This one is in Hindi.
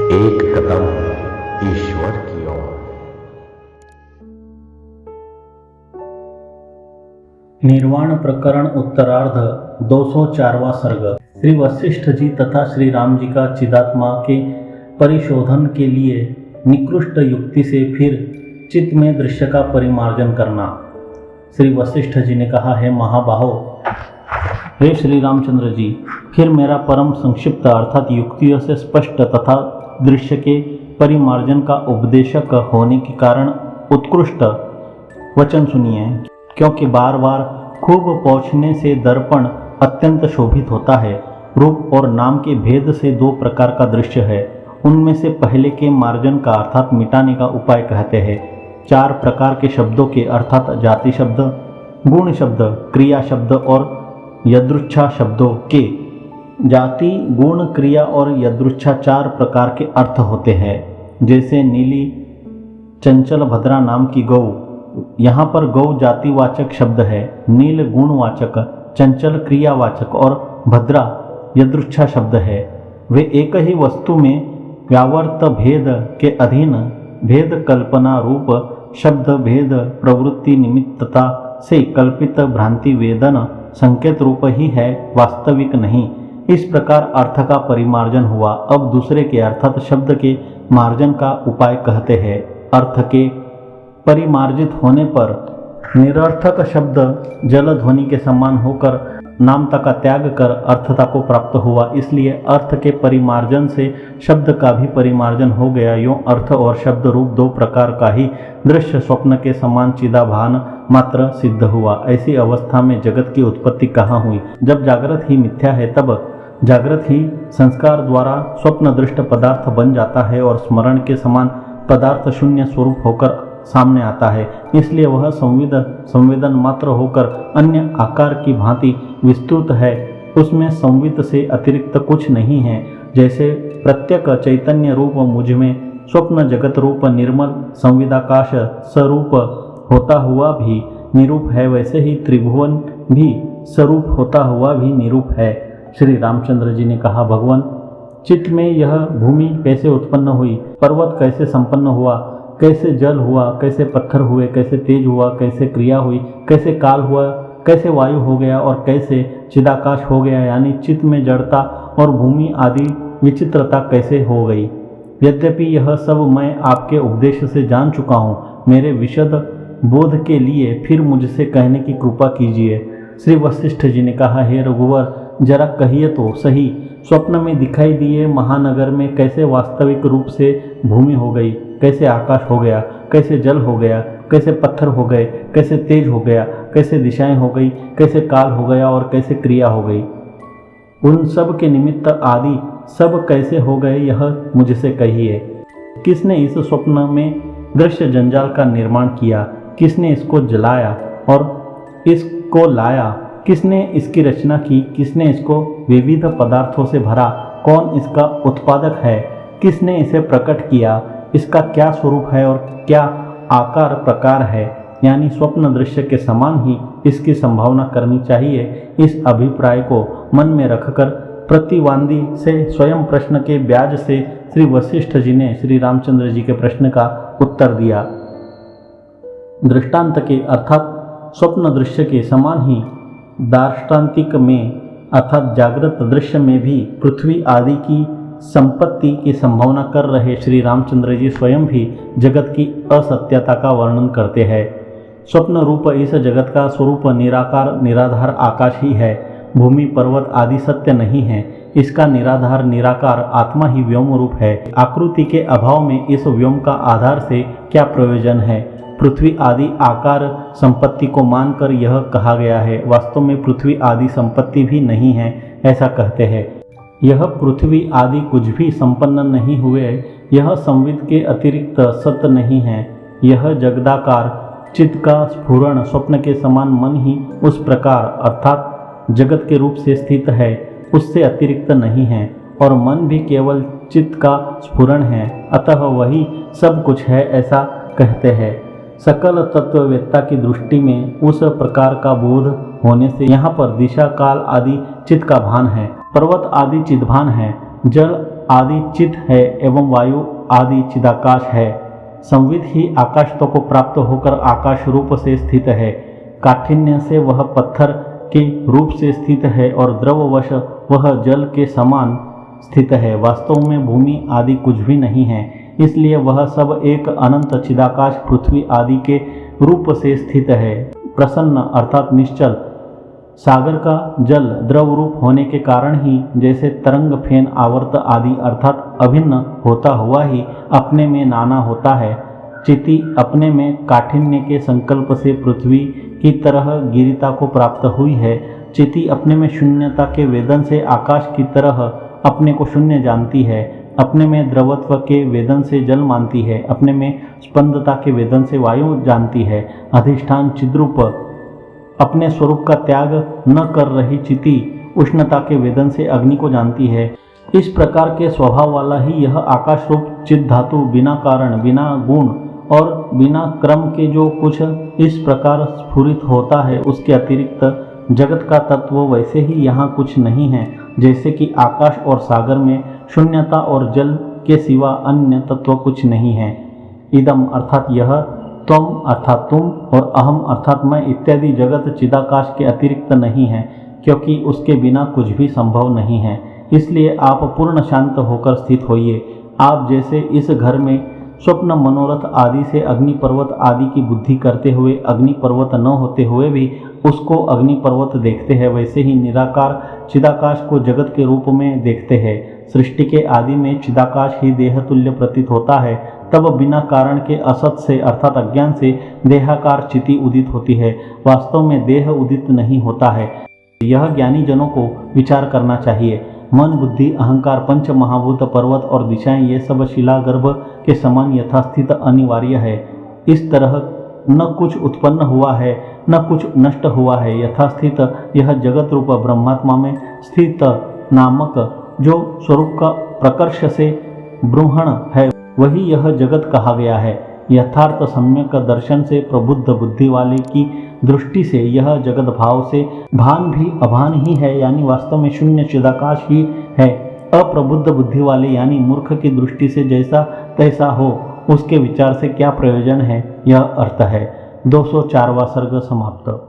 एक कदम ईश्वर की ओर। निर्वाण प्रकरण उत्तरार्ध 204वां सर्ग। श्री वशिष्ठ जी तथा श्री राम जी का चिदात्मा के परिशोधन के लिए निकृष्ट युक्ति से फिर चित्त में दृश्य का परिमार्जन करना। श्री वशिष्ठ जी ने कहा, है महाबाहो, हे श्री रामचंद्र जी, फिर मेरा परम संक्षिप्त अर्थात युक्तियों से स्पष्ट तथा दृश्य के परिमार्जन का उपदेशक होने के कारण उत्कृष्ट वचन सुनिए, क्योंकि बार बार खूब पहुँचने से दर्पण अत्यंत शोभित होता है। रूप और नाम के भेद से दो प्रकार का दृश्य है। उनमें से पहले के मार्जन का अर्थात मिटाने का उपाय कहते हैं। चार प्रकार के शब्दों के अर्थात जाति शब्द, गुण शब्द, क्रिया शब्द और यदृच्छा शब्दों के जाति, गुण, क्रिया और यदृच्छा चार प्रकार के अर्थ होते हैं। जैसे नीली चंचल भद्रा नाम की गौ, यहाँ पर गौ जातिवाचक शब्द है, नील गुणवाचक, चंचल क्रियावाचक और भद्रा यदृच्छा शब्द है। वे एक ही वस्तु में व्यावर्त भेद के अधीन भेद कल्पना रूप शब्द भेद प्रवृत्ति निमित्तता से कल्पित भ्रांति वेदन संकेत रूप ही है, वास्तविक नहीं। इस प्रकार अर्थ का परिमार्जन हुआ। अब दूसरे के अर्थात शब्द के मार्जन का उपाय कहते हैं। अर्थ के परिमार्जित होने पर निरर्थक शब्द जल ध्वनि के समान होकर नामता का त्याग कर अर्थता को प्राप्त हुआ। इसलिए अर्थ के परिमार्जन से शब्द का भी परिमार्जन हो गया। यूँ अर्थ और शब्द रूप दो प्रकार का ही दृश्य स्वप्न के समान चिदाभान मात्र सिद्ध हुआ। ऐसी अवस्था में जगत की उत्पत्ति कहाँ हुई? जब जागृत ही मिथ्या है तब जागृत ही संस्कार द्वारा स्वप्न दृष्ट पदार्थ बन जाता है और स्मरण के समान पदार्थ शून्य स्वरूप होकर सामने आता है। इसलिए वह संवेदन मात्र होकर अन्य आकार की भांति विस्तृत है। उसमें संवित से अतिरिक्त कुछ नहीं है। जैसे प्रत्येक चैतन्य रूप मुझ में स्वप्न जगत रूप निर्मल संविदाकाश स्वरूप होता हुआ भी निरूप है, वैसे ही त्रिभुवन भी स्वरूप होता हुआ भी निरूप है। श्री रामचंद्र जी ने कहा, भगवान, चित्त में यह भूमि कैसे उत्पन्न हुई? पर्वत कैसे संपन्न हुआ? कैसे जल हुआ? कैसे पत्थर हुए? कैसे तेज हुआ? कैसे क्रिया हुई? कैसे काल हुआ? कैसे वायु हो गया? और कैसे चिदाकाश हो गया? यानी चित्त में जड़ता और भूमि आदि विचित्रता कैसे हो गई? यद्यपि यह सब मैं आपके उपदेश से जान चुका हूँ, मेरे विशद बोध के लिए फिर मुझसे कहने की कृपा कीजिए। श्री वशिष्ठ जी ने कहा, हे रघुवर, जरा कहिए तो सही, स्वप्न में दिखाई दिए महानगर में कैसे वास्तविक रूप से भूमि हो गई? कैसे आकाश हो गया? कैसे जल हो गया? कैसे पत्थर हो गए? कैसे तेज हो गया? कैसे दिशाएं हो गई? कैसे काल हो गया? और कैसे क्रिया हो गई? उन सब के निमित्त आदि सब कैसे हो गए, यह मुझसे कहिए। किसने इस स्वप्न में दृश्य जंजाल का निर्माण किया? किसने इसको जलाया और इसको लाया? किसने इसकी रचना की? किसने इसको विविध पदार्थों से भरा? कौन इसका उत्पादक है? किसने इसे प्रकट किया? इसका क्या स्वरूप है और क्या आकार प्रकार है? यानी स्वप्न दृश्य के समान ही इसकी संभावना करनी चाहिए। इस अभिप्राय को मन में रखकर प्रतिवादी से स्वयं प्रश्न के ब्याज से श्री वशिष्ठ जी ने श्री रामचंद्र जी के प्रश्न का उत्तर दिया। दृष्टांत के अर्थात स्वप्न दृश्य के समान ही दार्ष्टान्तिक में अर्थात जागृत दृश्य में भी पृथ्वी आदि की संपत्ति की संभावना कर रहे श्री रामचंद्र जी स्वयं भी जगत की असत्यता का वर्णन करते हैं। स्वप्न रूप इस जगत का स्वरूप निराकार निराधार आकाश ही है। भूमि पर्वत आदि सत्य नहीं है। इसका निराधार निराकार आत्मा ही व्योम रूप है। आकृति के अभाव में इस व्योम का आधार से क्या प्रयोजन है? पृथ्वी आदि आकार संपत्ति को मानकर यह कहा गया है। वास्तव में पृथ्वी आदि संपत्ति भी नहीं है, ऐसा कहते हैं। यह पृथ्वी आदि कुछ भी संपन्न नहीं हुए, यह संविद के अतिरिक्त सत्य नहीं है। यह जगदाकार चित्त का स्फुरण स्वप्न के समान मन ही उस प्रकार अर्थात जगत के रूप से स्थित है, उससे अतिरिक्त नहीं है। और मन भी केवल चित्त का स्फुरण है, अतः वही सब कुछ है, ऐसा कहते हैं। सकल तत्ववेत्ता की दृष्टि में उस प्रकार का बोध होने से यहाँ पर दिशा काल आदि चित्त का भान है, पर्वत आदि चिद्भान है, जल आदि चित है एवं वायु आदि चिदाकाश है। संवित ही आकाशत्व को प्राप्त होकर आकाश रूप से स्थित है। काठिन्य से वह पत्थर के रूप से स्थित है और द्रववश वह जल के समान स्थित है। वास्तव में भूमि आदि कुछ भी नहीं है, इसलिए वह सब एक अनंत चिदाकाश पृथ्वी आदि के रूप से स्थित है। प्रसन्न अर्थात निश्चल सागर का जल द्रव रूप होने के कारण ही जैसे तरंग फेन आवर्त आदि अर्थात अभिन्न होता हुआ ही अपने में नाना होता है, चिति अपने में काठिन्य के संकल्प से पृथ्वी की तरह गिरिता को प्राप्त हुई है। चिति अपने में शून्यता के वेदन से आकाश की तरह अपने को शून्य जानती है, अपने में द्रवत्व के वेदन से जल मानती है, अपने में स्पंदता के वेदन से वायु जानती है। अधिष्ठान चिद्रूप अपने स्वरूप का त्याग न कर रही चिति उष्णता के वेदन से अग्नि को जानती है। इस प्रकार के स्वभाव वाला ही यह आकाश रूप चित धातु बिना कारण, बिना गुण और बिना क्रम के जो कुछ इस प्रकार स्फुरित होता है, उसके अतिरिक्त जगत का तत्व वैसे ही यहाँ कुछ नहीं है। जैसे कि आकाश और सागर में शून्यता और जल के सिवा अन्य तत्व कुछ नहीं है। इदम अर्थात यह, त्वम अर्थात तुम और अहम अर्थात मैं इत्यादि जगत चिदाकाश के अतिरिक्त नहीं है, क्योंकि उसके बिना कुछ भी संभव नहीं है। इसलिए आप पूर्ण शांत होकर स्थित होइए। आप जैसे इस घर में स्वप्न मनोरथ आदि से अग्नि पर्वत आदि की बुद्धि करते हुए अग्नि पर्वत न होते हुए भी उसको अग्नि पर्वत देखते हैं, वैसे ही निराकार चिदाकाश को जगत के रूप में देखते हैं। सृष्टि के आदि में चिदाकाश ही देह तुल्य प्रतीत होता है, तब बिना कारण के असत से अर्थात अज्ञान से देहाकार चिति उदित होती है। वास्तव में देह उदित नहीं होता है। यह ज्ञानी जनों को विचार करना चाहिए। मन, बुद्धि, अहंकार, पंच महाभूत, पर्वत और दिशाएं ये सब शिलागर्भ के समान यथास्थित अनिवार्य है। इस तरह न कुछ उत्पन्न हुआ है न कुछ नष्ट हुआ है। यथास्थित यह जगत रूप ब्रह्मात्मा में स्थित नामक जो स्वरूप का प्रकर्ष से ब्रूहण है, वही यह जगत कहा गया है। यथार्थ सम्यक दर्शन से प्रबुद्ध बुद्धि वाले की दृष्टि से यह जगत भाव से भान भी अभान ही है, यानी वास्तव में शून्य चिदाकाश ही है। अप्रबुद्ध बुद्धि वाले यानी मूर्ख की दृष्टि से जैसा तैसा हो, उसके विचार से क्या प्रयोजन है, यह अर्थ है। 204वां सर्ग समाप्त।